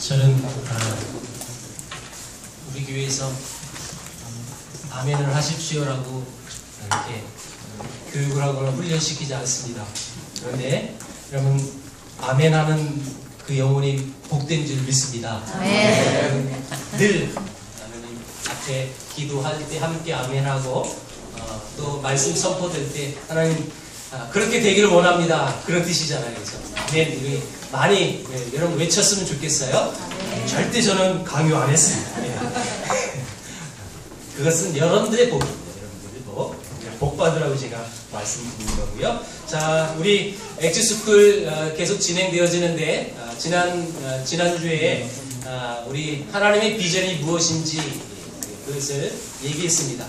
저는 우리 교회에서 아멘을 하십시오라고 이렇게 교육을 하거나 훈련시키지 않습니다. 그런데 여러분 아멘하는 그 영혼이 복된 줄 믿습니다. 늘 하나님 앞에 기도할 때 함께 아멘하고 또 말씀 선포될 때 하나님 그렇게 되기를 원합니다. 그런 뜻이잖아요. 그래서 아멘 우리 많이 여러분 외쳤으면 좋겠어요. 절대 저는 강요 안 했습니다. 그것은 여러분들의 복입니다. 여러분들의 복 받으라고 제가 말씀드리는 거고요. 자, 우리 엑지스쿨 계속 진행되어지는데 지난주에 우리 하나님의 비전이 무엇인지 그것을 얘기했습니다.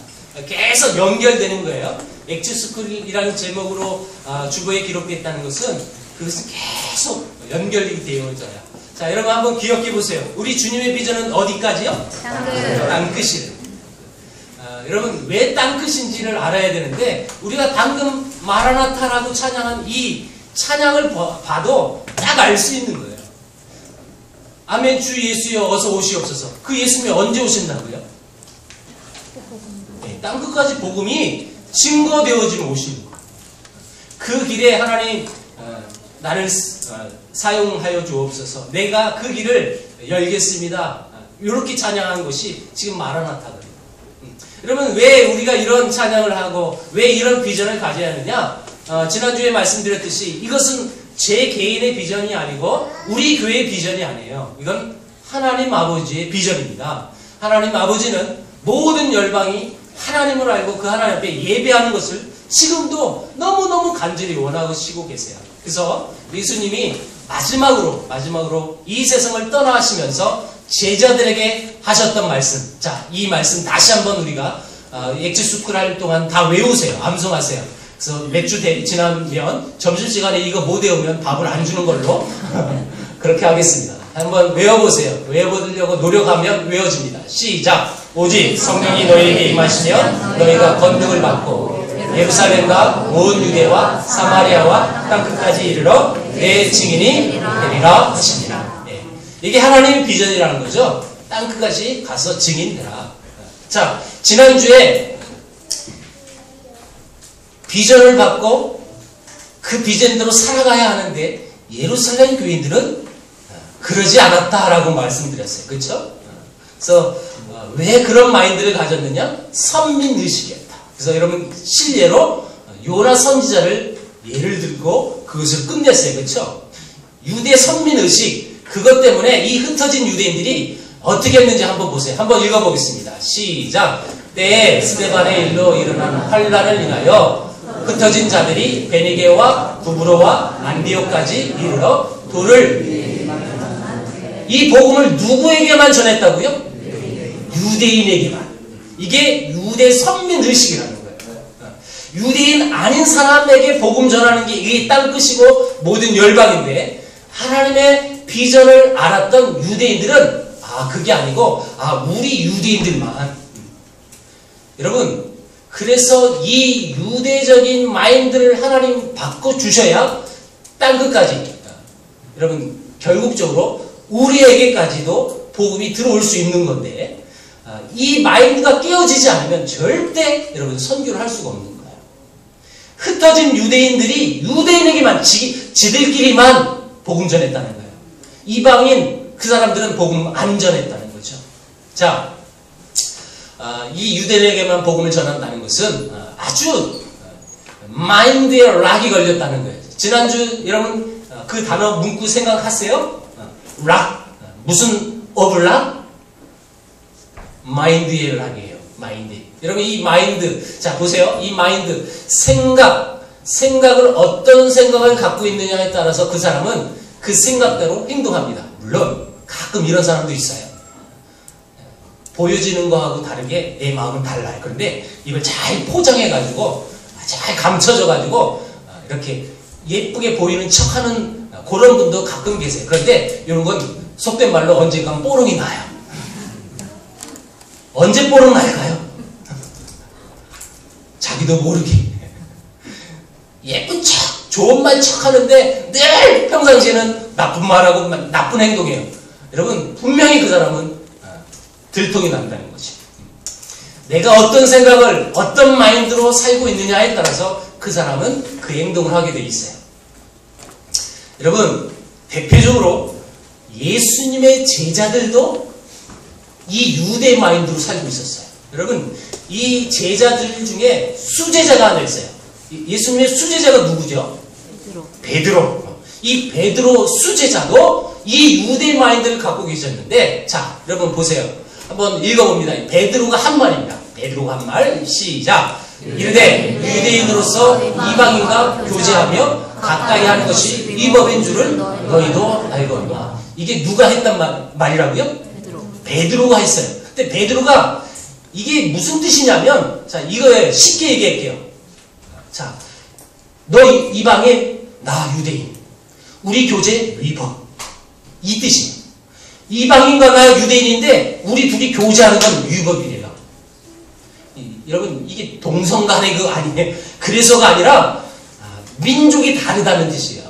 계속 연결되는 거예요. 엑지스쿨이라는 제목으로 주보에 기록됐다는 것은 그것은 계속 연결이 되어져요. 자, 여러분 한번 기억해 보세요. 우리 주님의 비전은 어디까지요? 땅끝이에요. 여러분 왜 땅끝인지를 알아야 되는데 우리가 방금 마라나타라고 찬양한 이 찬양을 봐도 딱 알 수 있는 거예요. 아멘. 주 예수여 어서 오시옵소서. 그 예수님이 언제 오셨나고요? 네, 땅끝까지 복음이 증거되어지면 오시는 거예요. 그 길에 하나님 나를 사용하여 주옵소서. 내가 그 길을 열겠습니다. 이렇게 찬양한 것이 지금 마라나타거든요. 여러분 왜 우리가 이런 찬양을 하고 왜 이런 비전을 가져야 하느냐? 지난주에 말씀드렸듯이 이것은 제 개인의 비전이 아니고 우리 교회의 비전이 아니에요. 이건 하나님 아버지의 비전입니다. 하나님 아버지는 모든 열방이 하나님을 알고 그 하나님 앞에 예배하는 것을 지금도 너무너무 간절히 원하시고 계세요. 그래서 예수님이 마지막으로 이 세상을 떠나시면서 제자들에게 하셨던 말씀. 자, 이 말씀 다시 한번 우리가 엑지스쿨 할 동안 다 외우세요. 암송하세요. 그래서 몇 주 지나면 점심시간에 이거 못 외우면 밥을 안 주는 걸로 그렇게 하겠습니다. 한번 외워보세요. 외워보려고 노력하면 외워집니다. 시작! 오직 성령이 너희에게 임하시면 너희가 권능을 받고 예루살렘과 온 유대와 사마리아와 땅끝까지 이르러 내 증인이 되리라 하십니다. 네. 이게 하나님의 비전이라는 거죠. 땅끝까지 가서 증인되라. 자, 지난주에 비전을 받고 그 비전대로 살아가야 하는데 예루살렘 교인들은 그러지 않았다라고 말씀드렸어요. 그렇죠? 그래서 왜 그런 마인드를 가졌느냐? 선민의식이었다. 그래서 여러분 실례로 요나 선지자를 예를 들고 그것을 끝냈어요. 그렇죠? 유대 선민의식 그것 때문에 이 흩어진 유대인들이 어떻게 했는지 한번 보세요. 한번 읽어보겠습니다. 시작! 때에 스데반의 일로 일어난 환란을 인하여 흩어진 자들이 베니게와 구브로와 안디옥까지 이르러 돌을 이 복음을 누구에게만 전했다고요? 유대인에게만. 이게 유대 선민의식이라는 거예요. 유대인 아닌 사람에게 복음 전하는 게 이게 땅끝이고 모든 열방인데 하나님의 비전을 알았던 유대인들은 그게 아니고 우리 유대인들만. 여러분 그래서 이 유대적인 마인드를 하나님 바꿔주셔야 땅끝까지 여러분 결국적으로 우리에게까지도 복음이 들어올 수 있는 건데 이 마인드가 깨어지지 않으면 절대 여러분 선교를 할 수가 없는 거예요. 흩어진 유대인들이 유대인에게만 지들끼리만 복음 전했다는 거예요. 이방인 그 사람들은 복음 안 전했다는 거죠. 자, 이 유대인에게만 복음을 전한다는 것은 아주 마인드에 락이 걸렸다는 거예요. 지난주 여러분 그 단어 문구 생각하세요? 락 무슨 락? 마인드의 락이에요. 마인드. 여러분 이 마인드 자 보세요. 이 마인드 생각을 어떤 생각을 갖고 있느냐에 따라서 그 사람은 그 생각대로 행동합니다. 물론 가끔 이런 사람도 있어요. 보여지는 거하고 다르게 내 마음은 달라요. 그런데 이걸 잘 포장해가지고 잘 감춰져가지고 이렇게 예쁘게 보이는 척하는 그런 분도 가끔 계세요. 그런데 이런 건 속된 말로 언젠간 뽀롱이 나요. 언제 뽀롱 날까요? 자기도 모르게 예쁜 척 좋은 말 척하는데 늘 평상시에는 나쁜 말하고 나쁜 행동해요. 여러분 분명히 그 사람은 들통이 난다는 거지. 내가 어떤 생각을 어떤 마인드로 살고 있느냐에 따라서 그 사람은 그 행동을 하게 돼 있어요. 여러분 대표적으로 예수님의 제자들도 이 유대 마인드로 살고 있었어요. 여러분 이 제자들 중에 수제자가 하나 있어요. 예수님의 수제자가 누구죠? 베드로. 이 베드로 수제자도 이 유대 마인드를 갖고 계셨는데, 자 여러분 보세요. 한번 읽어봅니다. 베드로가 한 말입니다. 베드로가 한 말, 시작. 이르되 유대인으로서 이방인과 교제하며 가까이 하는 것이 위법인 줄을 너희도 알거니와. 이게 누가 했단 말이라고요? 베드로가 했어요. 근데 베드로가 이게 무슨 뜻이냐면, 자 이거 쉽게 얘기할게요. 자, 너 이방인, 나 유대인. 우리 교제 위법. 이 뜻이에요. 이방인과 나 유대인인데 우리 둘이 교제하는 건 위법이래요. 여러분 이게 동성간의 그 아니에요. 그래서가 아니라 민족이 다르다는 뜻이에요.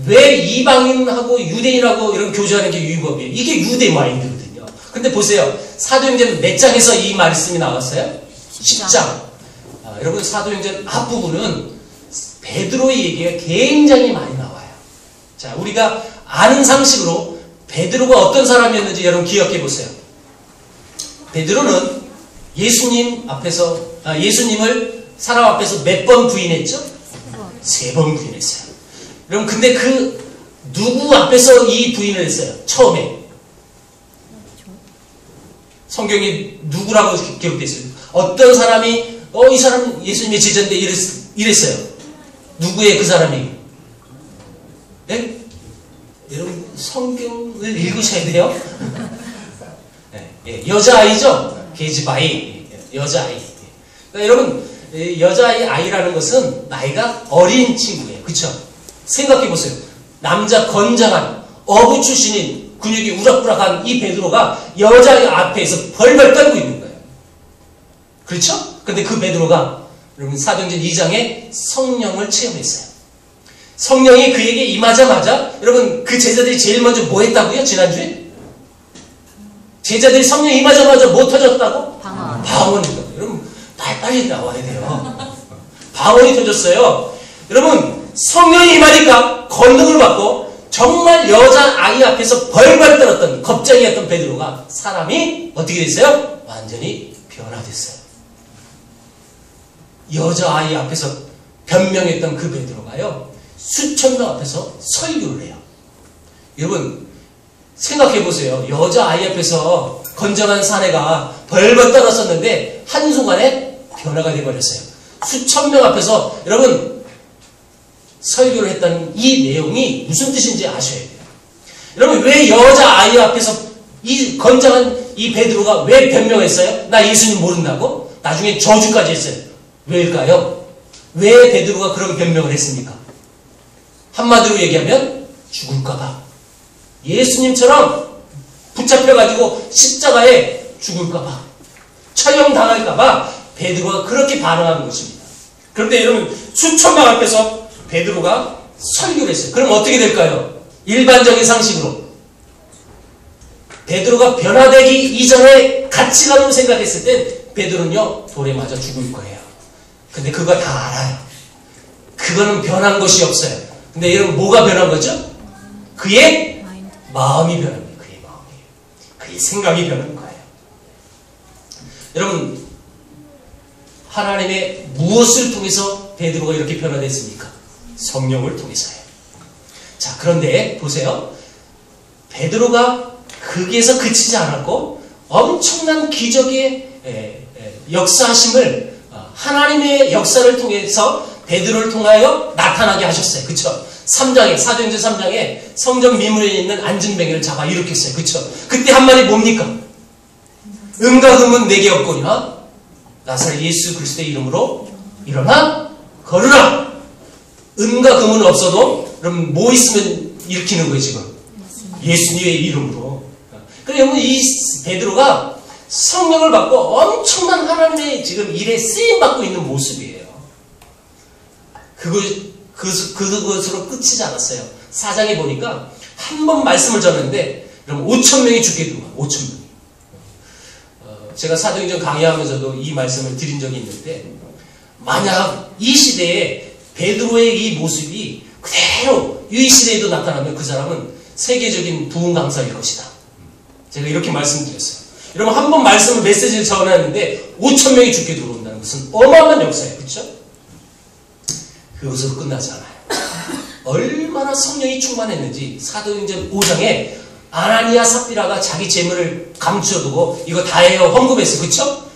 왜 이방인하고 유대인하고 이런 교제하는 게 위법이에요? 이게 유대 마인드거든요. 근데 보세요. 사도행전 몇 장에서 이 말씀이 나왔어요? 10장. 여러분 사도행전 앞부분은 베드로의 얘기가 굉장히 많이 나와요. 자, 우리가 아는 상식으로 베드로가 어떤 사람이었는지 여러분 기억해 보세요. 베드로는 예수님을 사람 앞에서 몇 번 부인했죠? 3번 부인했어요. 여러분 근데 그 누구 앞에서 이 부인을 했어요? 처음에 성경에 누구라고 기록되어 있어요? 어떤 사람이 이 사람 예수님의 제자인데 이랬어요. 누구의 그 사람이? 네? 여러분 성경을 읽으셔야 돼요. 네, 여자아이죠? 계집아이, 여자아이. 그러니까 여러분 여자아이라는 것은 나이가 어린 친구예요. 그쵸? 생각해보세요. 남자 건장한 어부 출신인 근육이 우락부락한 이 베드로가 여자아이 앞에서 벌벌 떨고 있는 거예요. 그렇죠? 근데 그 베드로가 여러분 사도행전 2장에 성령을 체험했어요. 성령이 그에게 임하자마자 여러분 그 제자들이 제일 먼저 뭐 했다고요? 지난주에? 제자들이 성령 임하자마자 뭐 터졌다고? 방언이다고. 여러분 빨리 나와야 돼요. 방언이 터졌어요. 여러분 성령이 임하니까 권능을 받고 정말 여자아이 앞에서 벌벌 떨었던 겁쟁이였던 베드로가 사람이 어떻게 됐어요? 완전히 변화됐어요. 여자아이 앞에서 변명했던 그 베드로가요 수천 명 앞에서 설교를 해요. 여러분 생각해보세요. 여자아이 앞에서 건장한 사내가 벌벌 떨었었는데 한순간에 변화가 되어버렸어요. 수천 명 앞에서 여러분 설교를 했다는 이 내용이 무슨 뜻인지 아셔야 돼요. 여러분 왜 여자아이 앞에서 이 건장한 이 베드로가 왜 변명했어요? 나 예수님 모른다고? 나중에 저주까지 했어요. 왜일까요? 왜 베드로가 그런 변명을 했습니까? 한마디로 얘기하면 죽을까봐. 예수님처럼 붙잡혀가지고 십자가에 죽을까봐. 처형당할까봐 베드로가 그렇게 반응한 것입니다. 그런데 여러분 수천명 앞에서 베드로가 설교를 했어요. 그럼 어떻게 될까요? 일반적인 상식으로 베드로가 변화되기 이전에 가치관으로 생각했을 때 베드로는요 돌에 맞아 죽을 거예요. 근데 그거 다 알아요. 그거는 변한 것이 없어요. 근데 여러분 뭐가 변한 거죠? 그의 마음이 변한 거예요. 그의 마음이에요. 그의 생각이 변한 거예요. 여러분 하나님의 무엇을 통해서 베드로가 이렇게 변화됐습니까? 성령을 통해서요. 자 그런데 보세요. 베드로가 거기에서 그치지 않았고 엄청난 기적의 역사하심을 하나님의 역사를 통해서 베드로를 통하여 나타나게 하셨어요. 그쵸? 3장에 사도행전 3장에 성전 미문에 있는 안진뱅이를 잡아 일으켰어요. 그쵸? 그때 한 말이 뭡니까? 음과 금은 내게 없거니와 나사렛 예수 그리스도의 이름으로 일어나 걸으라. 음과 금은 없어도 그럼 뭐 있으면 일으키는 거예요 지금? 예수님의 이름으로. 그러면 이 베드로가 성령을 받고 엄청난 하나님의 지금 일에 쓰임받고 있는 모습이에요. 그것으로 끝이지 않았어요. 4장에 보니까 한 번 말씀을 전했는데 그럼 5,000명이 죽게 들어가. 5,000명이. 제가 사도행전 강의하면서도 이 말씀을 드린 적이 있는데 만약 이 시대에 베드로의 이 모습이 그대로 이 시대에도 나타나면 그 사람은 세계적인 부흥 강사일 것이다. 제가 이렇게 말씀드렸어요. 여러분 한 번 말씀을 메시지를 전했는데 5,000명이 죽게 들어온다는 것은 어마어마한 역사예요. 그렇죠? 그것으로 끝나지 않아요. 얼마나 성령이 충만했는지 사도행전 5장에 아나니아 삽비라가 자기 재물을 감춰두고 이거 다해요 헌금했어요. 그렇죠?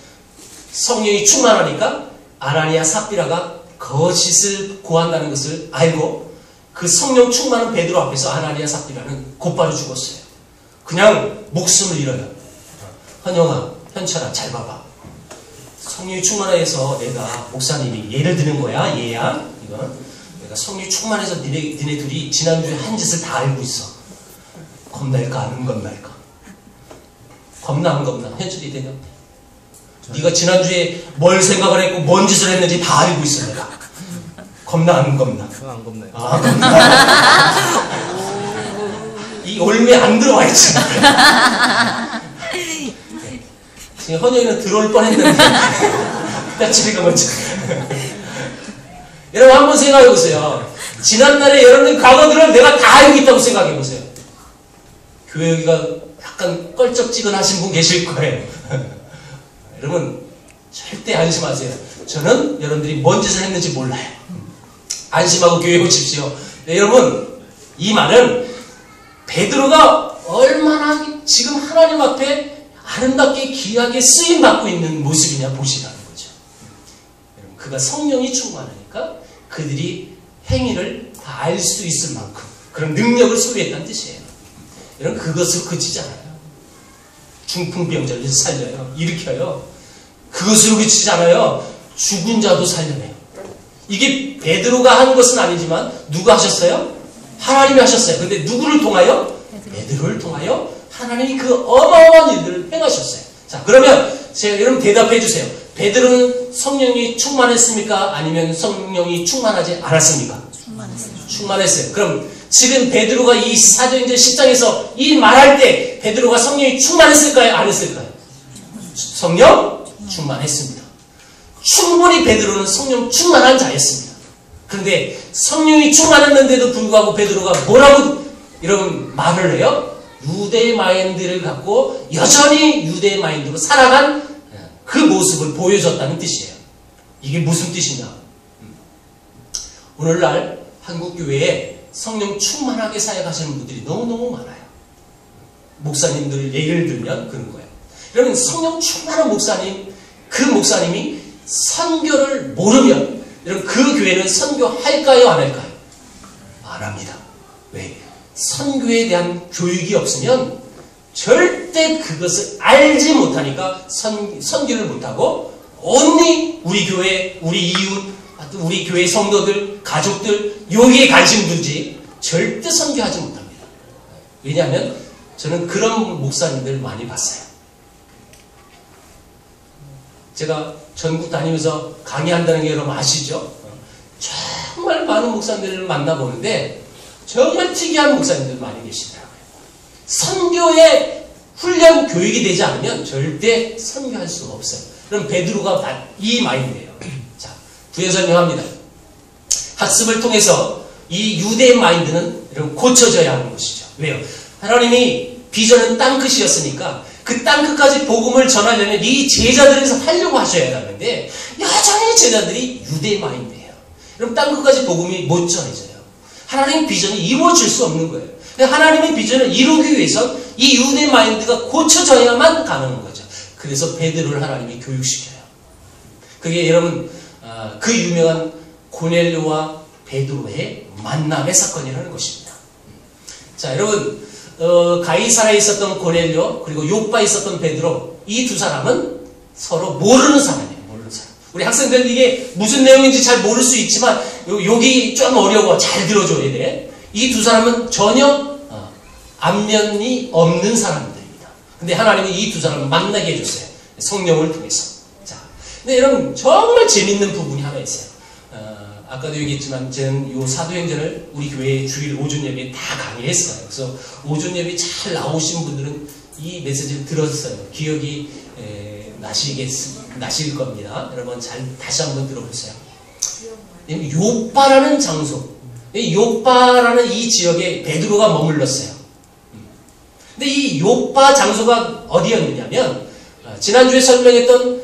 성령이 충만하니까 아나니아 삽비라가 거짓을 고한다는 것을 알고 그 성령 충만한 베드로 앞에서 아나니아 삽비라는 곧바로 죽었어요. 그냥 목숨을 잃어요. 헌영아, 현철아, 잘 봐봐. 성령이 충만해서 내가 목사님이 예를 드는 거야, 얘야. 이건 내가 성령이 충만해서 니네 둘이 지난주에 한 짓을 다 알고 있어. 겁날까 안 겁날까? 겁나 안 겁나? 현철이 되냐? 네가 지난주에 뭘 생각을 했고 뭔 짓을 했는지 다 알고 있어 내가. 겁나 안 겁나? 저는 안 겁나요. 아, 겁나. 이 올매 안 들어와야지. 지금 헌영이는 들어올 뻔했는데 따치리가 먼저. 여러분 한번 생각해 보세요. 지난날에 여러분들 과거들을 내가 다 알고 있다고 생각해 보세요. 교회 여기가 약간 껄쩍지근하신 분 계실 거예요. 여러분 절대 안심하세요. 저는 여러분들이 뭔 짓을 했는지 몰라요. 안심하고 교회에 오십시오. 네, 여러분 이 말은 베드로가 얼마나 지금 하나님 앞에 아름답게 귀하게 쓰임받고 있는 모습이냐 보시라는 거죠. 여러분 그가 성령이 충만하니까 그들이 행위를 다 알 수 있을 만큼 그런 능력을 소유했다는 뜻이에요. 여러분 그것으로 그치지 않아요. 중풍병자를 살려요. 일으켜요. 그것으로 그치지 않아요. 죽은 자도 살려내요. 이게 베드로가 한 것은 아니지만 누가 하셨어요? 하나님이 하셨어요. 근데 누구를 통하여? 베드로를 통하여 하나님이 그 어마어마한 일들을 행하셨어요. 자, 그러면 제가 여러분 대답해 주세요. 베드로는 성령이 충만했습니까? 아니면 성령이 충만하지 않았습니까? 충만했어요. 충만했어요. 그럼 지금 베드로가 이 사도행전 10장에서 이 말할 때 베드로가 성령이 충만했을까요? 안 했을까요? 성령 충만했습니다. 충분히 베드로는 성령 충만한 자였습니다. 그런데 성령이 충만했는데도 불구하고 베드로가 뭐라고 이런 말을 해요? 유대 마인드를 갖고 여전히 유대 마인드로 살아간 그 모습을 보여줬다는 뜻이에요. 이게 무슨 뜻이냐? 오늘날 한국교회에 성령 충만하게 사역하시는 분들이 너무너무 많아요. 목사님들 예를 들면 그런 거예요. 여러분 성령 충만한 목사님, 그 목사님이 선교를 모르면 여러분 그 교회는 선교할까요? 안 할까요? 안 합니다. 왜? 선교에 대한 교육이 없으면 절대 그것을 알지 못하니까 선교를 못하고 only 우리 교회, 우리 이웃, 우리 교회 성도들, 가족들 여기에 관심 두지 절대 선교하지 못합니다. 왜냐하면 저는 그런 목사님들 많이 봤어요. 제가 전국 다니면서 강의한다는 게 여러분 아시죠? 정말 많은 목사님들을 만나보는데 정말 특이한 목사님들 많이 계시더라고요. 선교에 훈련 교육이 되지 않으면 절대 선교할 수가 없어요. 그럼 베드로가 이 마인드예요. 자, 부연 설명합니다. 학습을 통해서 이 유대 마인드는 여러분 고쳐져야 하는 것이죠. 왜요? 하나님이 비전은 땅끝이었으니까 그 땅끝까지 복음을 전하려면 이 제자들에서 하려고 하셔야 하는데 여전히 제자들이 유대 마인드예요. 그럼 땅끝까지 복음이 못 전해져요. 하나님의 비전이 이루어질 수 없는 거예요. 하나님의 비전을 이루기 위해서 이 유대 마인드가 고쳐져야만 가능한 거죠. 그래서 베드로를 하나님이 교육시켜요. 그게 여러분 그 유명한 고넬료와 베드로의 만남의 사건이라는 것입니다. 자, 여러분 가이사라에 있었던 고넬료 그리고 요빠에 있었던 베드로 이 두 사람은 서로 모르는 사람이에요. 모르는 사람. 우리 학생들 이게 무슨 내용인지 잘 모를 수 있지만 여기 좀 어려워. 잘 들어줘야 돼. 이 두 사람은 전혀 안면이 없는 사람들입니다. 근데 하나님이 이 두 사람을 만나게 해줬어요. 성령을 통해서. 자, 근데 여러분 정말 재밌는 부분이 하나 있어요. 아까도 얘기했지만 저는 요 사도행전을 우리 교회 주일 오전 예배에 다 강의했어요. 그래서 오전 예배 잘 나오신 분들은 이 메시지를 들었어요. 기억이 나실 겁니다. 여러분 다시 한번 들어보세요. 요빠라는 장소, 요빠라는 이 지역에 베드로가 머물렀어요. 근데 이 요빠 장소가 어디였느냐면 지난주에 설명했던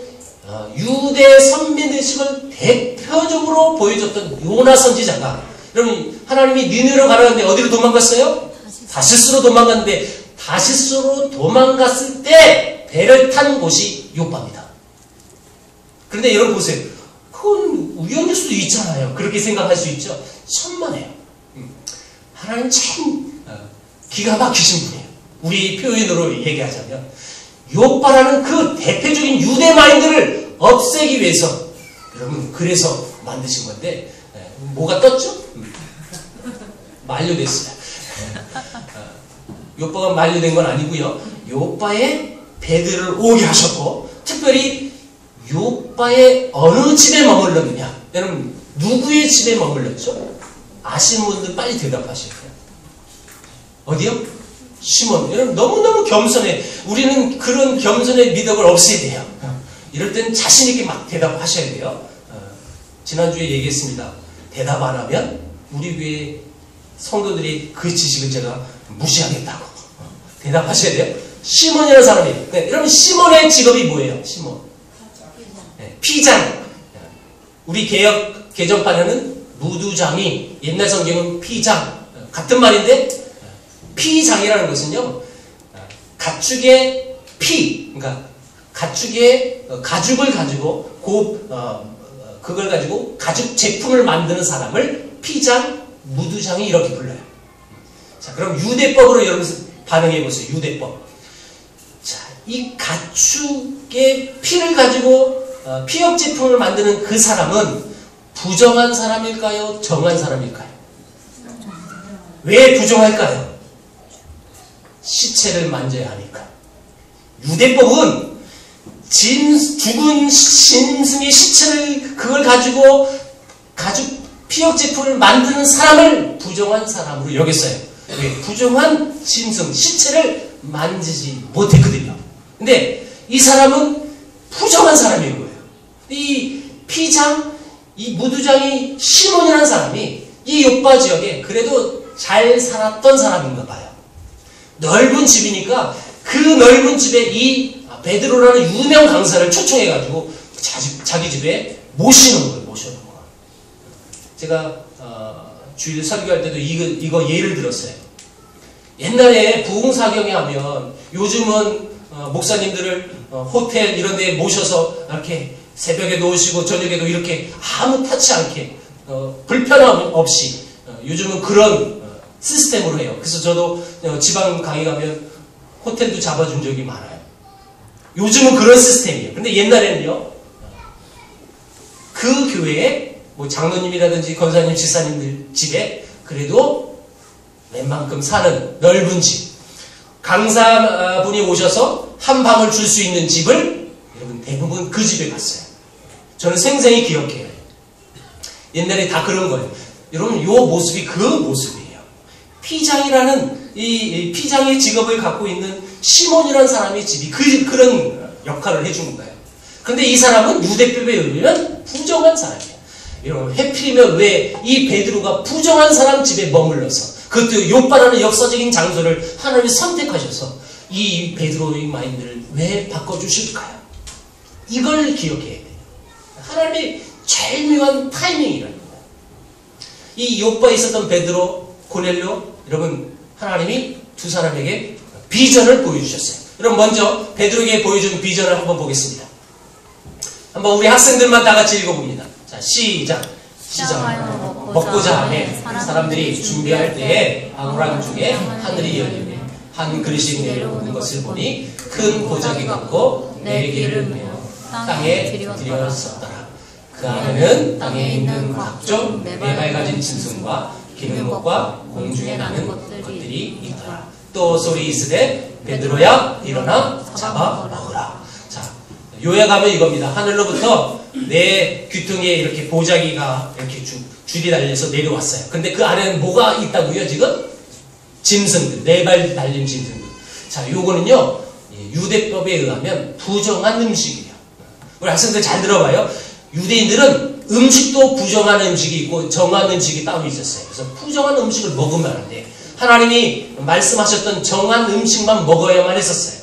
유대 선민의식을 대표적으로 보여줬던 요나 선지자가, 여러분 하나님이 니느웨로 가라는데 어디로 도망갔어요? 다시스로 도망갔는데, 다시스로 도망갔을 때 배를 탄 곳이 요빠입니다. 그런데 여러분 보세요. 그건 우연일 수도 있잖아요. 그렇게 생각할 수 있죠. 천만에요. 하나님 참 기가 막히신 분이에요. 우리 표현으로 얘기하자면 요빠라는 그 대표적인 유대 마인드를 없애기 위해서, 여러분 그래서 만드신 건데, 뭐가 떴죠? 만료됐어요. 요빠가 만료된 건 아니고요. 요빠에 베드로를 오게 하셨고, 특별히 요빠의 어느 집에 머물렀느냐? 여러분 누구의 집에 머물렀죠? 아시는 분들 빨리 대답하셔야 돼요. 어디요? 시몬. 여러분 너무너무 겸손해. 우리는 그런 겸손의 미덕을 없애야 돼요. 이럴 때는 자신 있게 막 대답하셔야 돼요. 지난주에 얘기했습니다. 대답 안 하면 우리 교회 성도들이 그 지식을 제가 무시하겠다고. 대답하셔야 돼요. 시몬이라는 사람이에요. 네, 여러분 시몬의 직업이 뭐예요? 시몬. 네, 피장. 우리 개역 개정판에는 무두장이, 옛날 성경은 피장. 같은 말인데 피장이라는 것은요, 가축의 피, 그러니까 가축의 가죽을 가지고 그걸 가지고 가죽 제품을 만드는 사람을 피장, 무두장이 이렇게 불러요. 자, 그럼 유대법으로 여러분 반응해 보세요. 유대법. 자, 이 가축의 피를 가지고 피혁 제품을 만드는 그 사람은 부정한 사람일까요? 정한 사람일까요? 왜 부정할까요? 시체를 만져야 하니까. 유대법은 죽은 짐승의 시체를 그걸 가지고 가죽 피혁 제품을 만드는 사람을 부정한 사람으로 여겼어요. 왜? 부정한 짐승 시체를 만지지 못했거든요. 근데 이 사람은 부정한 사람인 거예요. 이 피장, 이 무두장이 시몬이라는 사람이 이 요빠 지역에 그래도 잘 살았던 사람인가 봐요. 넓은 집이니까 그 넓은 집에 이 베드로라는 유명 강사를 초청해가지고 자기 집에 모셔놓은 거예요. 제가 주일 설교할 때도 이거 예를 들었어요. 옛날에 부흥사경에 하면, 요즘은 목사님들을 호텔 이런 데 모셔서 이렇게 새벽에도 오시고 저녁에도 이렇게 아무 타치 않게 불편함 없이 요즘은 그런 시스템으로 해요. 그래서 저도 지방 강의 가면 호텔도 잡아준 적이 많아요. 요즘은 그런 시스템이에요. 근데 옛날에는요, 그 교회에 뭐 장로님이라든지 권사님, 지사님들 집에 그래도 웬만큼 사는 넓은 집, 강사분이 오셔서 한 방을 줄 수 있는 집을 여러분 대부분 그 집에 갔어요. 저는 생생히 기억해요. 옛날에 다 그런 거예요. 여러분 요 모습이 그 모습이에요. 피장이라는 이 피장의 직업을 갖고 있는 시몬이라는 사람의 집이 그런 역할을 해주는 거예요. 그런데 이 사람은 유대법에 의하면 부정한 사람이에요. 여러분 해필이면 왜 이 베드로가 부정한 사람 집에 머물러서, 그것도 요빠라는 역사적인 장소를 하나님이 선택하셔서 이 베드로의 마인드를 왜 바꿔주실까요? 이걸 기억해야 돼요. 하나님의 절묘한 타이밍이랍니다. 이 요빠에 있었던 베드로, 고넬료, 여러분 하나님이 두 사람에게 비전을 보여주셨어요. 여러분 먼저 베드로에게 보여준 비전을 한번 보겠습니다. 한번 우리 학생들만 다 같이 읽어봅니다. 자, 시작. 먹고자 하매 사람들이 준비할 때에 방울함 중에 하늘이 열리며 한 그릇이 내려오는 것을 보니 큰 보자기 같고 네 개를 메어 땅에 들여섰더라. 그 안에는 땅에 있는 각종 네 발 가진 짐승과 기는 것과 공중에 나는 것들이 있더라. 또 소리 있으되 베드로야 일어나 잡아 먹으라. 자, 요약하면 이겁니다. 하늘로부터 내 귀퉁이에 이렇게 보자기가 이렇게 줄이 달려서 내려왔어요. 근데 그 안에는 뭐가 있다고요, 지금? 짐승들, 4발 달린 짐승들. 자, 요거는요, 유대법에 의하면 부정한 음식이에요. 우리 학생들 잘 들어봐요. 유대인들은 음식도 부정한 음식이 있고 정한 음식이 따로 있었어요. 그래서 부정한 음식을 먹으면 안 돼. 하나님이 말씀하셨던 정한 음식만 먹어야만 했었어요.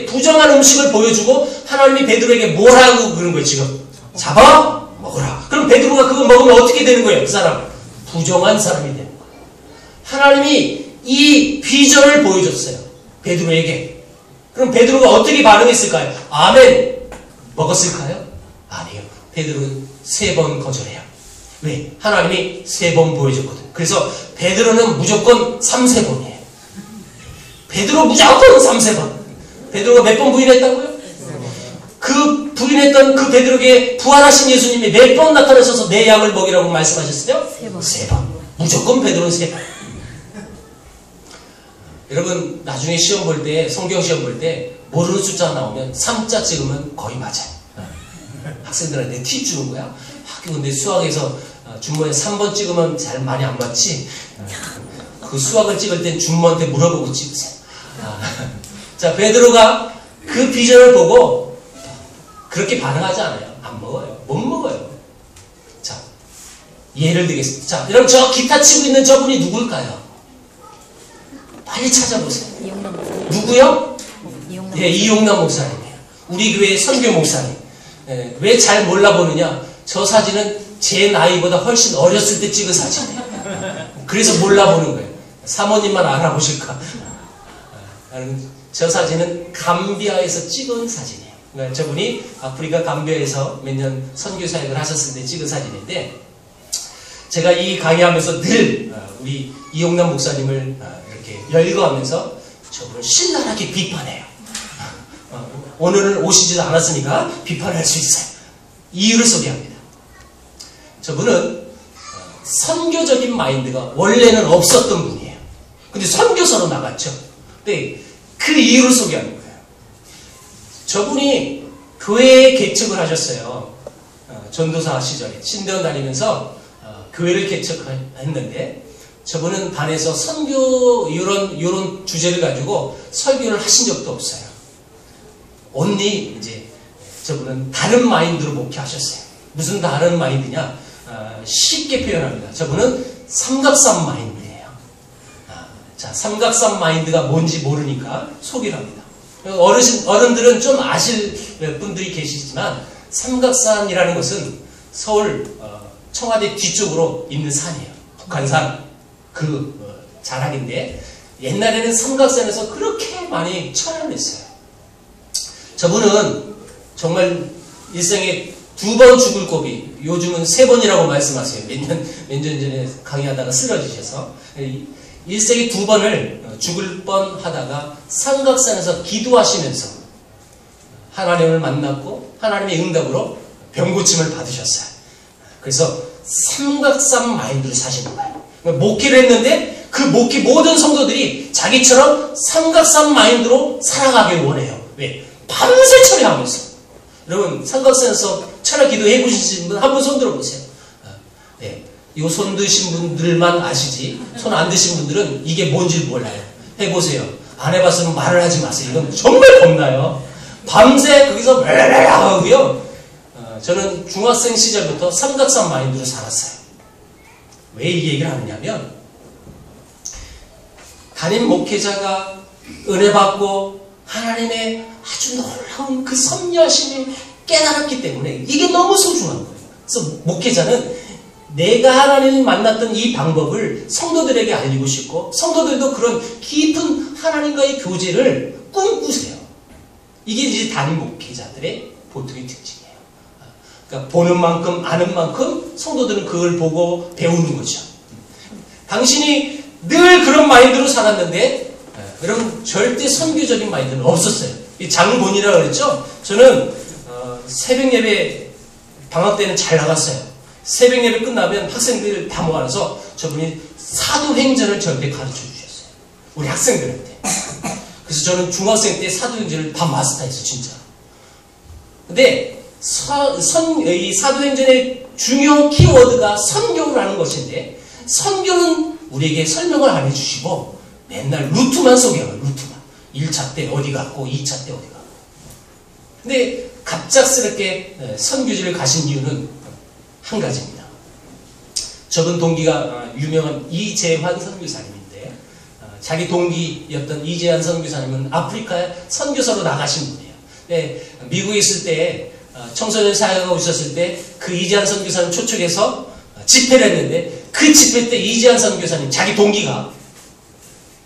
부정한 음식을 보여주고 하나님이 베드로에게 뭐라고 그런 거예요, 지금? 잡아 먹어라. 그럼 베드로가 그거 먹으면 어떻게 되는 거예요? 그 사람 부정한 사람이 되는 거예요. 하나님이 이 비전을 보여줬어요, 베드로에게. 그럼 베드로가 어떻게 반응했을까요? 아멘 먹었을까요? 아니요. 베드로는 3번 거절해요. 왜? 하나님이 3번 보여줬거든. 그래서 베드로는 무조건 3세번이에요. 베드로 무조건 3세번. 베드로가 몇 번 부인했다고요? 그 부인했던 그 베드로에게 부활하신 예수님이 몇 번 나타나셔서 내 양을 먹이라고 말씀하셨어요? 3번. 무조건 베드로는 3번. 여러분, 나중에 시험 볼 때, 성경 시험 볼 때 모르는 숫자 나오면 3자 찍으면 거의 맞아요. 학생들한테 팁 주는 거야. 근데 수학에서 준모에 3번 찍으면 잘 많이 안 맞지? 그 수학을 찍을 땐 준모한테 물어보고 찍으세요. 자, 베드로가 그 비전을 보고 그렇게 반응하지 않아요. 안 먹어요. 못 먹어요. 자, 예를 들겠습니다. 자, 여러분, 저 기타 치고 있는 저분이 누굴까요? 빨리 찾아보세요. 이용남 목사님. 누구요? 이용남 네, 이용남 목사님이에요. 우리 교회 선교 목사님. 네, 왜 잘 몰라보느냐? 저 사진은 제 나이보다 훨씬 어렸을 때 찍은 사진이에요. 그래서 몰라보는 거예요. 사모님만 알아보실까? 저 사진은 감비아에서 찍은 사진이에요. 그러니까 저분이 아프리카 감비아에서 몇 년 선교 사역을 하셨을 때 찍은 사진인데, 제가 이 강의하면서 늘 우리 이용남 목사님을 이렇게 열거하면서 저분을 신랄하게 비판해요. 오늘은 오시지도 않았으니까 비판할 수 있어요. 이유를 소개합니다. 저분은 선교적인 마인드가 원래는 없었던 분이에요. 근데 선교사로 나갔죠. 근데 그 이유를 소개하는 거예요. 저분이 교회에 개척을 하셨어요. 전도사 시절에 신대원 다니면서 교회를 개척했는데, 저분은 단에서 선교 이런 주제를 가지고 설교를 하신 적도 없어요. 온리 이제 저분은 다른 마인드로 목회하셨어요. 무슨 다른 마인드냐? 쉽게 표현합니다. 저분은 삼각산 마인드예요. 자, 삼각산 마인드가 뭔지 모르니까 소개를 합니다. 어른들은 좀 아실 분들이 계시지만, 삼각산이라는 것은 서울 청와대 뒤쪽으로 있는 산이에요. 북한산 그 자락인데, 옛날에는 삼각산에서 그렇게 많이 천연을 했어요. 저분은 정말 일생에 2번 죽을 고비, 요즘은 3번이라고 말씀하세요. 몇 년 전에 강의하다가 쓰러지셔서 일생에 2번을 죽을 뻔 하다가 삼각산에서 기도하시면서 하나님을 만났고 하나님의 응답으로 병고침을 받으셨어요. 그래서 삼각산 마인드로 사시는 거예요. 목회를 했는데 그 목회 모든 성도들이 자기처럼 삼각산 마인드로 살아가길 원해요. 왜? 밤새 철회하면서. 여러분, 삼각산에서 철야 기도해 보신 분 한 번 손 들어보세요. 네, 요 손 드신 분들만 아시지, 손 안 드신 분들은 이게 뭔지 몰라요. 해보세요. 안 해봤으면 말을 하지 마세요. 이건 정말 겁나요. 밤새 거기서 멜레레 하고요. 저는 중학생 시절부터 삼각산 마인드로 살았어요. 왜 이 얘기를 하느냐면, 담임 목회자가 은혜 받고 하나님의 아주 놀라운 그 섭리하심이 깨달았기 때문에 이게 너무 소중한 거예요. 그래서 목회자는 내가 하나님을 만났던 이 방법을 성도들에게 알리고 싶고, 성도들도 그런 깊은 하나님과의 교제를 꿈꾸세요. 이게 이제 담임 목회자들의 보통의 특징이에요. 그러니까 보는 만큼 아는 만큼 성도들은 그걸 보고 배우는 거죠. 당신이 늘 그런 마인드로 살았는데, 여러분, 절대 선교적인 마인드는 없었어요. 이 장본이라고 그랬죠? 저는 새벽 예배 방학 때는 잘 나갔어요. 새벽 예배 끝나면 학생들 다 모아서 저분이 사도행전을 저한테 가르쳐 주셨어요. 우리 학생들한테. 그래서 저는 중학생 때 사도행전을 다 마스터했어요, 진짜. 근데 이 사도행전의 중요 키워드가 선교라는 것인데 선교는 우리에게 설명을 안 해주시고 맨날 루트만 소개해요. 루트만. 1차 때 어디 갔고 2차 때 어디 갔고. 근데 갑작스럽게 선교지를 가신 이유는 한 가지입니다. 적은 동기가 유명한 이재환 선교사님인데 자기 동기였던 이재환 선교사님은 아프리카에 선교사로 나가신 분이에요. 네, 미국에 있을 때 청소년 사역하고 있었을 때 그 이재환 선교사님 초청해서 집회를 했는데 그 집회 때 이재환 선교사님 자기 동기가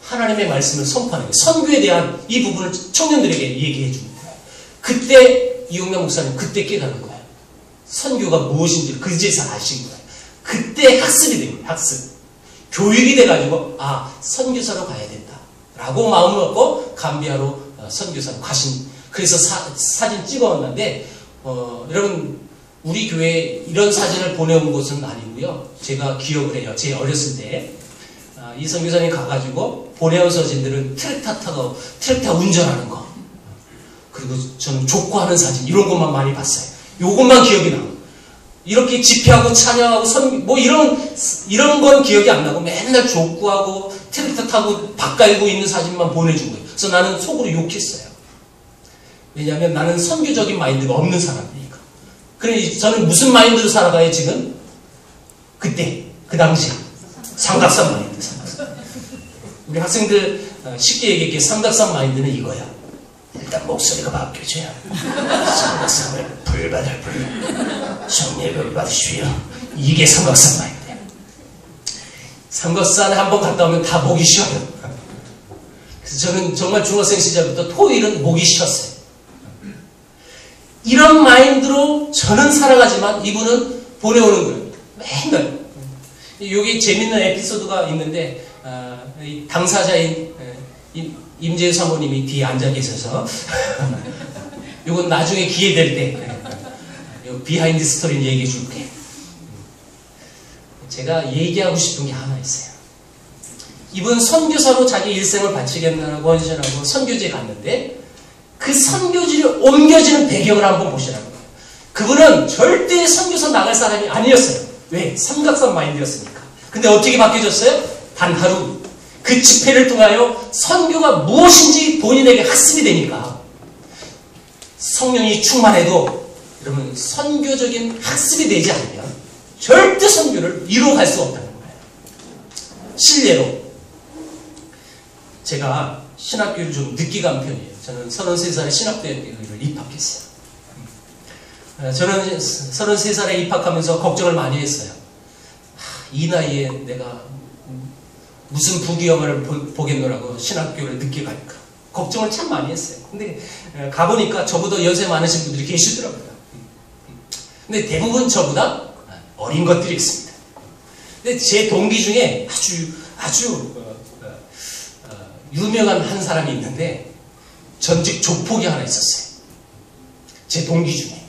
하나님의 말씀을 선포하는 거예요. 선교에 대한 이 부분을 청년들에게 얘기해 줍니다. 그때 이용남 목사님 그때 깨달은 거예요. 선교가 무엇인지 그제서 아신 거예요. 그때 학습이 된 거예요. 학습. 교육이 돼가지고 선교사로 가야 된다 라고 마음을 먹고 감비아로 선교사로 가신. 그래서 사진 찍어왔는데 여러분 우리 교회에 이런 사진을 보내온 것은 아니고요. 제가 기억을 해요. 제 어렸을 때 이 선교사님 가가지고 보내온 사진들은 트랙터 운전하는 거, 그리고 저는 족구하는 사진 이런 것만 많이 봤어요. 요것만 기억이 나고 이렇게 집회하고 찬양하고 이런 건 기억이 안 나고 맨날 족구하고 트랙터 타고 박 갈고 있는 사진만 보내준 거예요. 그래서 나는 속으로 욕했어요. 왜냐하면 나는 선교적인 마인드가 없는 사람이니까. 그래 저는 무슨 마인드로 살아가요 지금? 그때 그 당시 삼각산 마인드. 우리 학생들 쉽게 얘기할게. 삼각산 마인드는 이거야. 일단 목소리가 바뀌어줘야 삼각산을 불받을 불 성례를 받으시오. 이게 삼각산 마인드야. 삼각산에 한번 갔다 오면 다 목이 쉬어요. 그래서 저는 정말 중학생 시절부터 토요일은 목이 쉬었어요. 이런 마인드로 저는 살아가지만 이분은 보내오는 거예요. 맨날. 여기 재밌는 에피소드가 있는데 당사자인 임재우 사모님이 뒤에 앉아 계셔서 이건 나중에 기회 될 때 비하인드 스토리를 얘기해 줄게. 제가 얘기하고 싶은 게 하나 있어요. 이분 선교사로 자기 일생을 바치겠다고 헌신하고 선교지에 갔는데 그 선교지를 옮겨지는 배경을 한번 보시라는 거예요. 그분은 절대 선교사 나갈 사람이 아니었어요. 왜? 삼각산 마인드였으니까. 근데 어떻게 바뀌어졌어요? 단 하루 그 집회를 통하여 선교가 무엇인지 본인에게 학습이 되니까 성령이 충만해도 여러분 선교적인 학습이 되지 않으면 절대 선교를 이루어갈 수 없다는 거예요. 실례로 제가 신학교를 좀 늦게 간 편이에요. 저는 33살에 신학대학교를 입학했어요. 저는 33살에 입학하면서 걱정을 많이 했어요. 이 나이에 내가 무슨 부귀영화를 보겠노라고 신학교를 늦게 가니까 걱정을 참 많이 했어요. 근데 가보니까 저보다 연세 많으신 분들이 계시더라고요. 근데 대부분 저보다 어린 것들이 있습니다. 근데 제 동기 중에 아주 유명한 한 사람이 있는데 전직 조폭이 하나 있었어요. 제 동기 중에.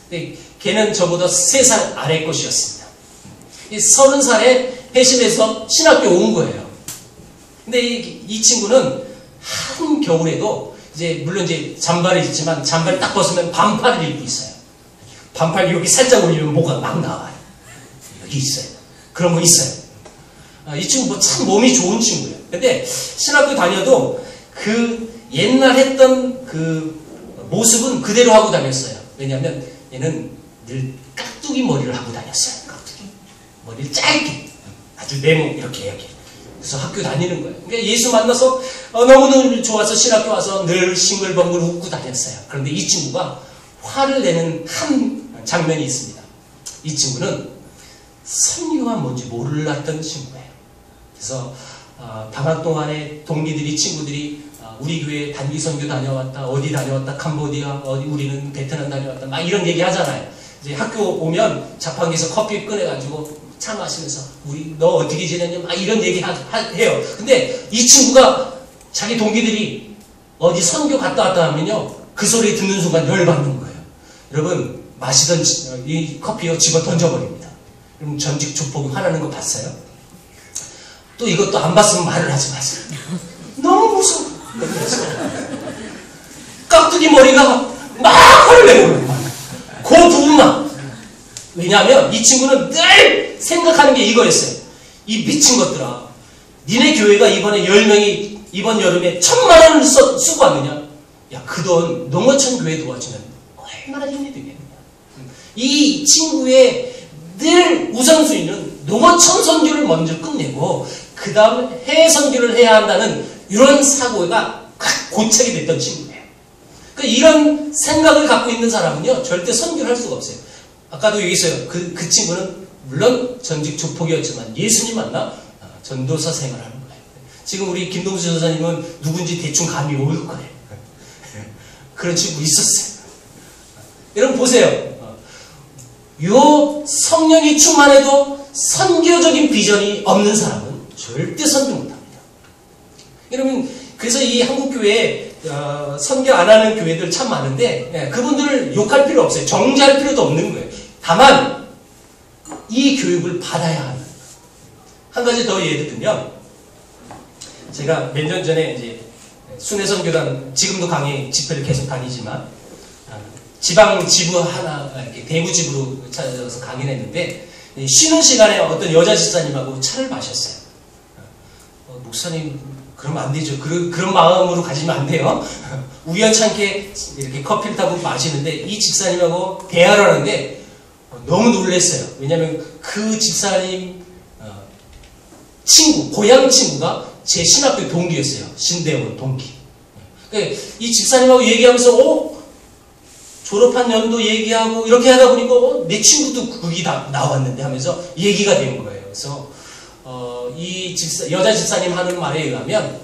근데 걔는 저보다 3살 아래 것이었습니다. 30살에 회심해서 신학교 온 거예요. 근데 이 친구는 한 겨울에도 물론 이제 잠바를 입지만 잠바를 딱 벗으면 반팔을 입고 있어요. 반팔 여기 살짝 올리면 뭐가 막 나와요. 여기 있어요. 그런 거 있어요. 이 친구 참 몸이 좋은 친구예요. 근데 신학교 다녀도 그 옛날 했던 그 모습은 그대로 하고 다녔어요. 왜냐하면 얘는 늘 깍두기 머리를 하고 다녔어요. 깍두기 머리를 짧게 아주 네모 이렇게. 그래서 학교 다니는 거예요. 그러니까 예수 만나서 너무너무 좋아서 신학교 와서 늘 싱글벙글 웃고 다녔어요. 그런데 이 친구가 화를 내는 한 장면이 있습니다. 이 친구는 선교가 뭔지 몰랐던 친구예요. 그래서 방학 동안에 동기들이 친구들이 우리 교회 단기 선교 다녀왔다, 어디 다녀왔다, 캄보디아, 우리는 베트남 다녀왔다, 막 이런 얘기 하잖아요. 이제 학교 오면 자판기에서 커피 꺼내가지고 차 마시면서 너 어떻게 지냈냐 막 이런 얘기 해요. 근데 이 친구가 자기 동기들이 어디 선교 갔다 왔다 하면요 그 소리 듣는 순간 열받는 거예요. 여러분 마시던 이 커피を집어 던져버립니다. 그럼 전직 조폭이 화나는 거 봤어요? 또 이것도 안 봤으면 말을 하지 마세요. 너무 무서워. 깍두기 머리가 막 화를 내는 거예요. 그 부분만. 왜 왜냐하면 이 친구는 늘 생각하는 게 이거였어요. 이 미친 것들아, 니네 교회가 이번에 10명이 이번 여름에 1,000만 원을 쓰고 왔느냐? 야, 그 돈 농어촌 교회 도와주면 얼마나 힘이 되겠느냐. 이 친구의 늘 우선순위는 농어촌 선교를 먼저 끝내고 그 다음 해외 선교를 해야 한다는 이런 사고가 고착이 됐던 친구예요. 그러니까 이런 생각을 갖고 있는 사람은요, 절대 선교를 할 수가 없어요. 아까도 얘기했어요. 그 친구는 물론 전직 조폭이었지만 예수님 만나 전도사 생활하는 거예요. 지금 우리 김동수 전사님은 누군지 대충 감이 올 거예요. 그런 친구 있었어요. 여러분 보세요. 요 성령이 충만해도 선교적인 비전이 없는 사람은 절대 선교 못합니다. 여러분, 그래서 이 한국교회에 선교 안 하는 교회들 참 많은데 그분들을 욕할 필요 없어요. 정죄할 필요도 없는 거예요. 다만 이 교육을 받아야 하는. 한 가지 더 예를 들면, 제가 몇 년 전에 이제 순회선교단, 지금도 강의 집회를 계속 다니지만 지방 지부 하나, 이렇게 대구 지부로 찾아가서 강의를 했는데, 쉬는 시간에 어떤 여자 집사님하고 차를 마셨어요. 목사님, 그러면 안 되죠. 그런 마음으로 가지면 안 돼요. 우연찮게 이렇게 커피를 타고 마시는데, 이 집사님하고 대화를 하는데, 너무 놀랐어요. 왜냐면 그 집사님, 친구, 고향 친구가 제 신학교 동기였어요. 신대원 동기. 그러니까 이 집사님하고 얘기하면서, 졸업한 연도 얘기하고 이렇게 하다 보니까 내 친구도 거기 나왔는데 하면서 얘기가 된 거예요. 그래서 이 여자 집사님 하는 말에 의하면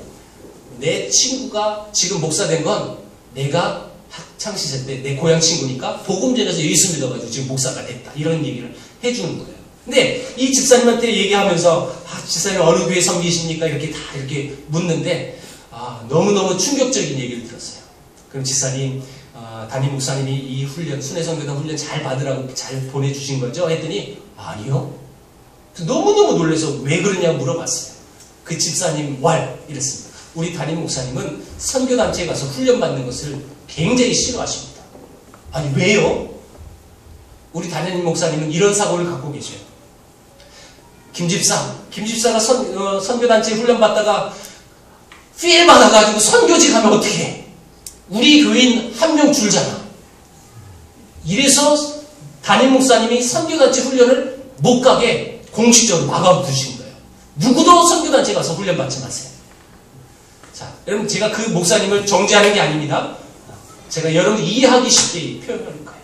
내 친구가 지금 목사 된 건 내가 학창 시절 때 내 고향 친구니까 복음 전해서 예수 믿어가지고 지금 목사가 됐다, 이런 얘기를 해주는 거예요. 근데 이 집사님한테 얘기하면서 집사님 어느 교회 섬기십니까? 이렇게 다 이렇게 묻는데 너무너무 충격적인 얘기를 들었어요. 그럼 집사님, 담임 목사님이 이 훈련, 순회선교단 훈련 잘 받으라고 잘 보내주신 거죠? 했더니 아니요. 너무너무 놀라서 왜 그러냐고 물어봤어요. 그 집사님 이랬습니다. 우리 담임 목사님은 선교단체에 가서 훈련 받는 것을 굉장히 싫어하십니다. 아니 왜요? 우리 담임 목사님은 이런 사고를 갖고 계셔요. 김집사가 선교단체에 훈련 받다가 필 받아가지고 선교직 하면 어떻게 해? 우리 교인 한 명 줄잖아. 이래서 담임 목사님이 선교단체 훈련을 못 가게 공식적으로 막아두신 거예요. 누구도 선교단체 가서 훈련 받지 마세요. 자, 여러분, 제가 그 목사님을 정죄하는 게 아닙니다. 제가 여러분 이해하기 쉽게 표현하는 거예요.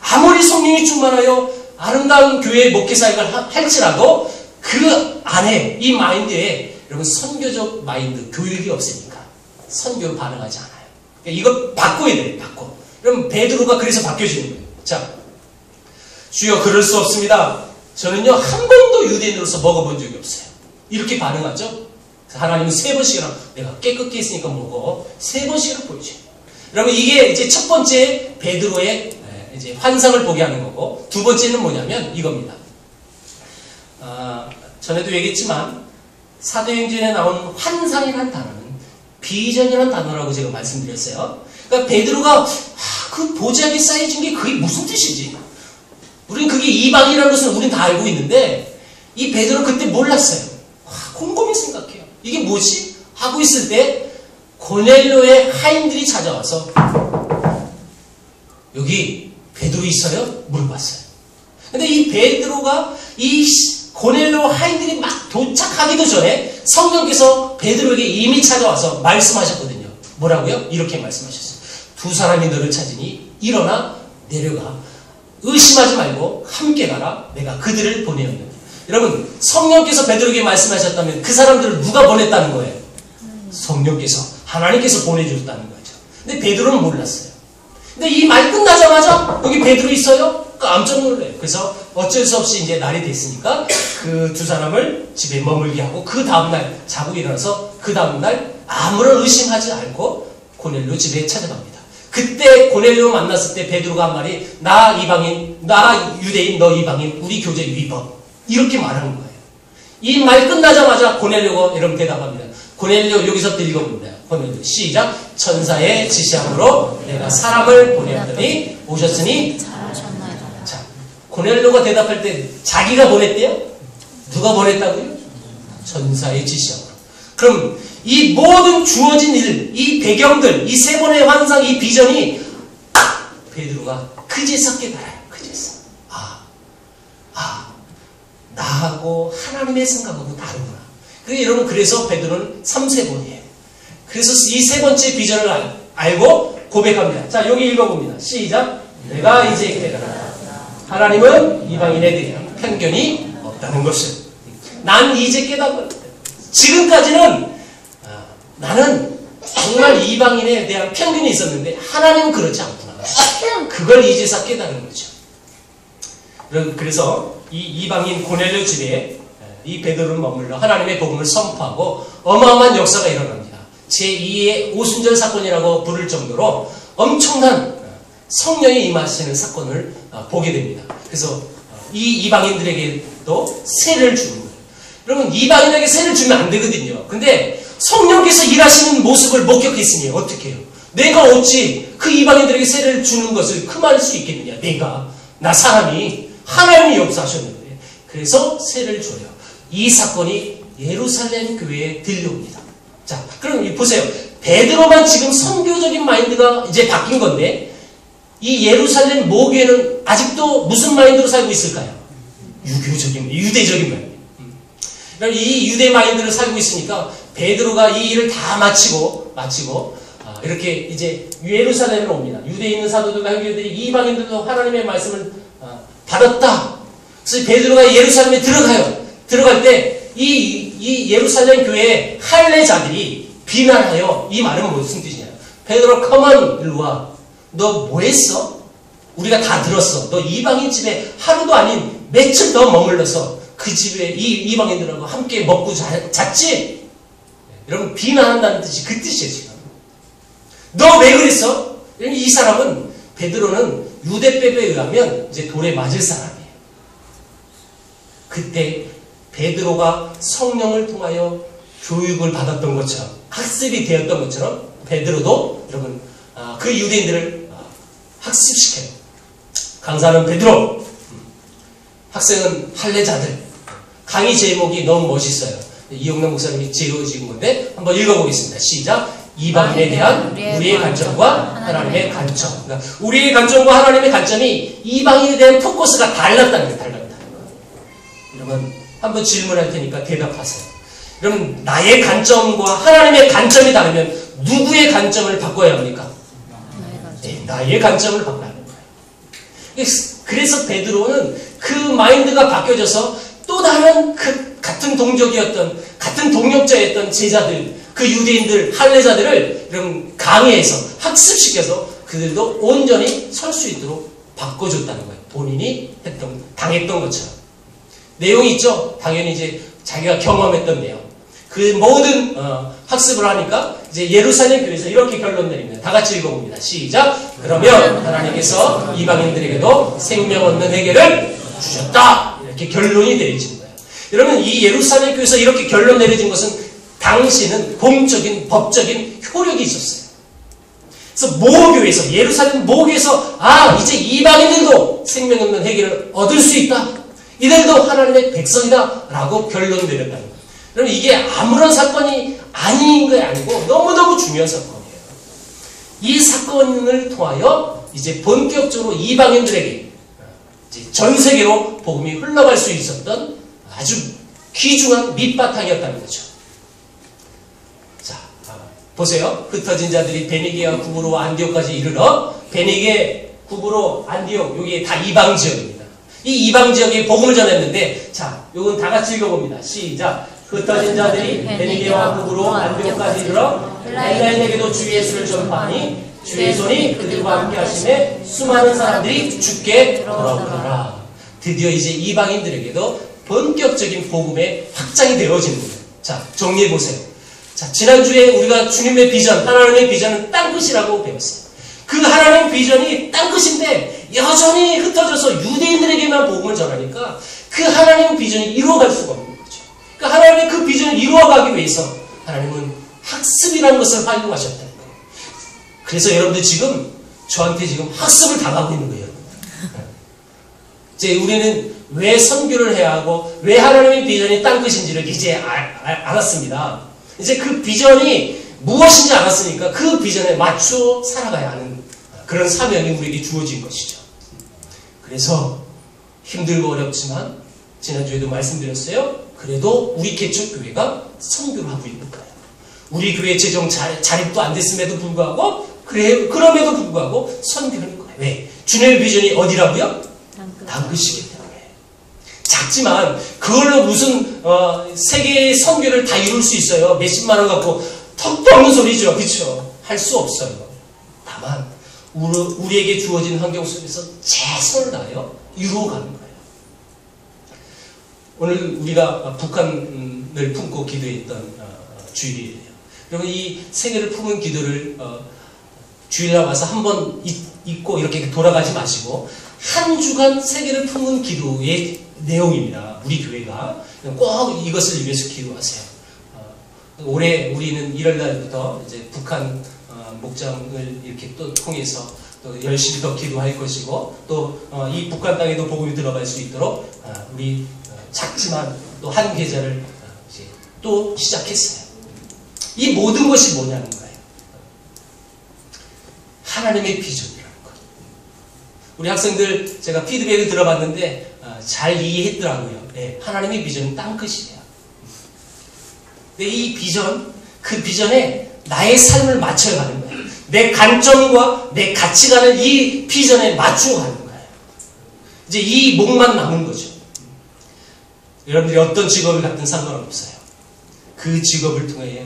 아무리 성령이 충만하여 아름다운 교회 목회 사역을 할지라도 그 안에, 이 마인드에 여러분 선교적 마인드, 교육이 없으니까 선교로 반응하지 않아요. 이거 바꿔야 돼요. 그럼 베드로가 그래서 바뀌어지는 거예요. 자, 주여 그럴 수 없습니다. 저는요 한 번도 유대인으로서 먹어본 적이 없어요. 이렇게 반응하죠. 하나님은 3번씩이나 내가 깨끗게 했으니까 먹어. 3번씩을 보여줘요. 여러분 이게 이제 첫 번째 베드로의 이제 환상을 보게 하는 거고, 두 번째는 뭐냐면 이겁니다. 전에도 얘기했지만 사도행전에 나온 환상이라는 단어는 비전이라는 단어라고 제가 말씀드렸어요. 그러니까 베드로가 그 보좌기 쌓여진 게 그게 무슨 뜻이지? 우리는 그게 이방이라는 것을 우리는 다 알고 있는데 이 베드로 그때 몰랐어요. 곰곰이 생각해요. 이게 뭐지? 하고 있을 때 고넬료의 하인들이 찾아와서 여기 베드로 있어요? 물어봤어요. 근데 이 베드로가 이 고넬료 하인들이 막 도착하기도 전에 성령께서 베드로에게 이미 찾아와서 말씀하셨거든요. 뭐라고요? 이렇게 말씀하셨어요. 2 사람이 너를 찾으니 일어나 내려가. 의심하지 말고 함께 가라. 내가 그들을 보내었느니라. 여러분, 성령께서 베드로에게 말씀하셨다면 그 사람들을 누가 보냈다는 거예요? 성령께서, 하나님께서 보내주셨다는 거죠. 근데 베드로는 몰랐어요. 근데 이 말 끝나자마자 여기 베드로 있어요? 깜짝 놀래요. 그래서 어쩔 수 없이 이제 날이 됐으니까 그 2 사람을 집에 머물게 하고 그 다음날 자고 일어나서 그 다음날 아무런 의심하지 않고 고넬료 집에 찾아갑니다. 그때 고넬료 만났을 때 베드로가 한 말이 나 이방인, 나 유대인, 너 이방인, 우리 교제 위법, 이렇게 말하는 거예요. 이 말 끝나자마자 고넬료가 여러분 대답합니다. 고넬료 여기서부터 읽어봅니다. 고넬료 시작. 천사의 지시함으로 내가 사람을 보내었더니 오셨으니. 자, 고넬료가 대답할 때 자기가 보냈대요? 누가 보냈다고요? 전사의 지시하고. 그럼 이 모든 주어진 일, 이 배경들, 이 세 번의 환상, 이 비전이 베드로가 그제서 깨달아요. 그제서. 나하고 하나님의 생각하고 다르구나. 여러분, 그래서 베드로는 3세번이에요. 그래서 이 세 번째 비전을 알고 고백합니다. 자, 여기 읽어봅니다. 시작. 내가 이제 깨달았다. 하나님은 이방인에 대한 편견이 없다는 것을. 난 이제 깨달았다. 지금까지는 나는 정말 이방인에 대한 편견이 있었는데 하나님은 그렇지 않구나. 그걸 이제서 깨달은 거죠. 그래서 이 이방인 고넬료 집에 이 베드로는 머물러 하나님의 복음을 선포하고 어마어마한 역사가 일어납니다. 제2의 오순절 사건이라고 부를 정도로 엄청난 성령이 임하시는 사건을 보게 됩니다. 그래서 이 이방인들에게도 세를 주는 거예요. 여러분, 이방인에게 세를 주면 안 되거든요. 근데 성령께서 일하시는 모습을 목격했으니 어떻게 해요? 내가 어찌 그 이방인들에게 세를 주는 것을 금할 수 있겠느냐? 나 사람이 하나님이 역사하셨는데. 그래서 세를 줘요. 이 사건이 예루살렘 교회에 들려옵니다. 자, 그럼 보세요. 베드로만 지금 선교적인 마인드가 이제 바뀐 건데 이 예루살렘 모교회는 아직도 무슨 마인드로 살고 있을까요? 유대적인 마인드. 이 유대 마인드를 살고 있으니까 베드로가 이 일을 다 마치고 이렇게 이제 예루살렘으로 옵니다. 유대에 있는 사도들과 형제들이 이방인들도 하나님의 말씀을 받았다. 그래서 베드로가 예루살렘에 들어가요. 들어갈 때 이 예루살렘 교회의 할례자들이 비난하여, 이 말은 무슨 뜻이냐? 베드로, 컴온, 일로 와. 너 뭐 했어? 우리가 다 들었어. 너 이방인 집에 하루도 아닌 며칠 더 머물러서 그 집에 이 이방인들하고 함께 먹고 잤지? 여러분, 비난한다는 뜻이 그 뜻이에요, 지금. 너 왜 그랬어? 이 사람은, 베드로는 유대법에 의하면 이제 돌에 맞을 사람이에요. 그때 베드로가 성령을 통하여 교육을 받았던 것처럼, 학습이 되었던 것처럼 베드로도 여러분 그 유대인들을 학습시켜요. 강사는 베드로, 학생은 할례자들. 강의 제목이 너무 멋있어요. 이용남 목사님이 지은 건데 한번 읽어보겠습니다. 시작. 이방인에 대한 우리의 관점과 하나님의 관점. 그러니까 우리의 관점과 하나님의 관점이 이방인에 대한 포커스가 달랐다는 거예요. 여러분, 한번 질문할 테니까 대답하세요. 여러분, 나의 관점과 하나님의 관점이 다르면 누구의 관점을 바꿔야 합니까? 나의 관점을 바꿔야 하는 거예요. 그래서 베드로는 그 마인드가 바뀌어져서 또 다른 그 같은 동족이었던, 같은 동역자였던 제자들, 그 유대인들, 할례자들을 여러분 강의해서 학습시켜서 그들도 온전히 설 수 있도록 바꿔줬다는 거예요. 본인이 당했던 것처럼. 내용이 있죠? 당연히 이제 자기가 경험했던 내용. 그 모든 학습을 하니까 이제 예루살렘 교회에서 이렇게 결론 내립니다. 다 같이 읽어봅니다. 시작. 그러면 하나님께서 이방인들에게도 생명 얻는 회개를 주셨다. 이렇게 결론이 내려진 거예요. 여러분, 이 예루살렘 교회에서 이렇게 결론 내려진 것은 당시는 공적인 법적인 효력이 있었어요. 그래서 모교에서, 예루살렘 모교에서 이제 이방인들도 생명 얻는 회개를 얻을 수 있다. 이들도 하나님의 백성이다 라고 결론 내렸다는 거예요. 여러분, 이게 아무런 사건이 아닌 게 아니고 너무너무 중요한 사건이에요. 이 사건을 통하여 이제 본격적으로 이방인들에게 이제 전 세계로 복음이 흘러갈 수 있었던 아주 귀중한 밑바탕이었다는 거죠. 자, 보세요. 흩어진 자들이 베니게와 구브로 안디옥까지 이르러, 베니게, 구브로, 안디옥, 여기 다 이방 지역입니다. 이 이방 지역에 복음을 전했는데, 자, 요건 다 같이 읽어봅니다. 시작. 흩어진 자들이 베니게와 구브로 안디옥까지 이르러 헬라인에게도 주 예수를 전파하니 주의 손이 그들과 함께 하심에 수많은 사람들이 주께 돌아오더라. 드디어 이제 이방인들에게도 본격적인 복음의 확장이 되어지는 거예요. 자, 정리해보세요. 자, 지난주에 우리가 주님의 비전, 하나님의 비전은 땅끝이라고 배웠어요. 그 하나님의 비전이 땅끝인데 여전히 흩어져서 유대인들에게만 복음을 전하니까 그 하나님의 비전이 이루어갈 수가 없는 거죠. 그 하나님의 그 비전을 이루어가기 위해서 하나님은 학습이라는 것을 활용하셨다는 거예요. 그래서 여러분들 지금 저한테 지금 학습을 당하고 있는 거예요. 이제 우리는 왜 선교를 해야 하고 왜 하나님의 비전이 땅끝인지를 이제 알았습니다. 이제 그 비전이 무엇인지 알았으니까 그 비전에 맞추어 살아가야 하는 그런 사명이 우리에게 주어진 것이죠. 그래서 힘들고 어렵지만 지난주에도 말씀드렸어요. 그래도 우리 개척교회가 선교를 하고 있는 거예요. 우리 교회 재정 자립도 안 됐음에도 불구하고 그럼에도 불구하고 선교하는 거예요. 왜? 주님의 비전이 어디라고요? 땅끝이기 때문에. 작지만 그걸로 무슨 세계의 선교를 다 이룰 수 있어요. 몇십만 원 갖고 턱도 없는 소리죠. 그렇죠? 할 수 없어요. 다만 우리에게 주어진 환경 속에서 최선을 다하여 이루어가는 거예요. 오늘 우리가 북한을 품고 기도했던 주일이에요. 여러분 이 세계를 품은 기도를 주일날 와서 한번 잊고 이렇게 돌아가지 마시고 한 주간 세계를 품은 기도의 내용입니다. 우리 교회가 꼭 이것을 위해서 기도하세요. 올해 우리는 1월날부터 이제 북한 목장을 이렇게 또 통해서 또 열심히 더 기도할 것이고 또 이 북한 땅에도 복음이 들어갈 수 있도록 우리 작지만 또 한 계좌를 이제 또 시작했어요. 이 모든 것이 뭐냐는 거예요. 하나님의 비전이라는 거예요. 우리 학생들 제가 피드백을 들어봤는데 잘 이해했더라고요. 네, 하나님의 비전은 땅끝이에요. 근데 이 비전, 그 비전에 나의 삶을 맞춰야 가는 거예요. 내 관점과 내 가치관을 이 비전에 맞추어 가는 거예요. 이제 이 목만 남은 거죠. 여러분들이 어떤 직업을 갖든 상관없어요. 그 직업을 통해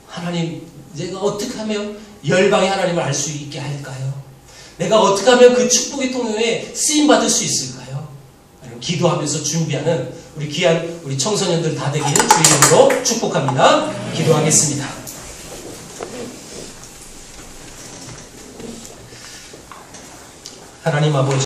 하나님, 내가 어떻게 하면 열방의 하나님을 알 수 있게 할까요? 내가 어떻게 하면 그 축복의 통로에 쓰임받을 수 있을까요? 기도하면서 준비하는 우리 귀한 우리 청소년들 다 되기를 주의 이름으로 축복합니다. 기도하겠습니다. 하나님 아버지